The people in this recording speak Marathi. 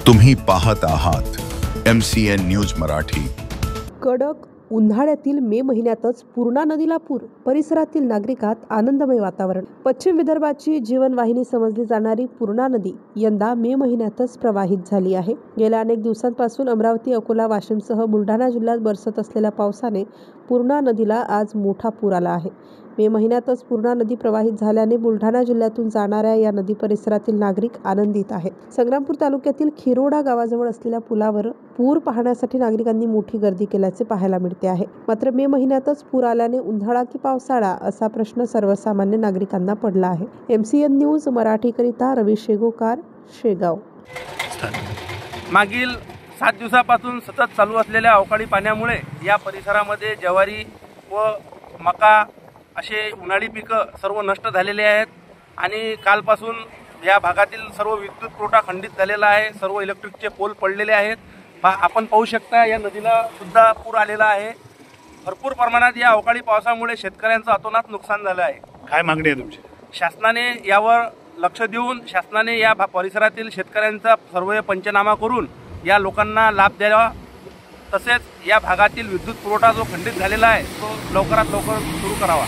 तुम्ही पाहत आहात MCN न्यूज मराठी। कडक उन्हाळ्यातील मे महिन्यातच पूर्णा नदीला पूर, परिसरातील नागरिकात आनंदमय वातावरण। पश्चिम विदर्भाची जीवनवाहिनी समजली जाणारी पूर्णा नदी यंदा मे महिन्यातच प्रवाहित झाली आहे। गेल्या अनेक दिवसांपासून अमरावती, अकोला, वाशिमसह बुलढाणा जिल्ह्यात बरसत असलेल्या पावसाने पूर्णा नदीला आज मोठा पूर आला आहे। मे महिन्यातच पूर्णा नदी प्रवाहित झाल्याने बुलढाणा जिल्ह्यातून जाणाऱ्या या नदी परिसरातील नागरिक आनंदित आहेत। संग्रामपूर तालुक्यातील खिरोडा गावाजवळ असलेल्या पुलावर पूर पाहण्यासाठी नागरिकांनी मोठी गर्दी केल्याचे पाहायला मिळते आहे। मात्र मे महिन्यातच पूर आल्याने उन्हाळा की पावसाळा असा प्रश्न सर्वसामान्य नागरिकांना पडला आहे। MCN न्यूज मराठीकरिता रवी शेगोकार, शेगाव। मागील 7 दिवसापासून सतत चालू असलेल्या अवकाळी पाण्यामुळे या परिसरामध्ये ज्वारी व मका असे उन्हाळी पिकं सर्व नष्ट झालेले आहेत आणि कालपासून या भागातील सर्व विद्युत पुरवठा खंडित झालेला आहे। सर्व इलेक्ट्रिकचे पोल पडलेले आहेत। आपण पाहू शकता या नदीला सुद्धा पूर आलेला आहे। भरपूर प्रमाणात या अवकाळी पावसामुळे शेतकऱ्यांचं अतोनात नुकसान झालं आहे। काय मागणी आहे तुमची? शासनाने यावर लक्ष देऊन शासनाने या परिसरातील शेतकऱ्यांचा सर्व पंचनामा करून या लोकांना लाभ द्यावा, तसेच या भागातील विद्युत पुरवठा जो खंडित झालेला आहे तो लवकरात लवकर सुरू करावा।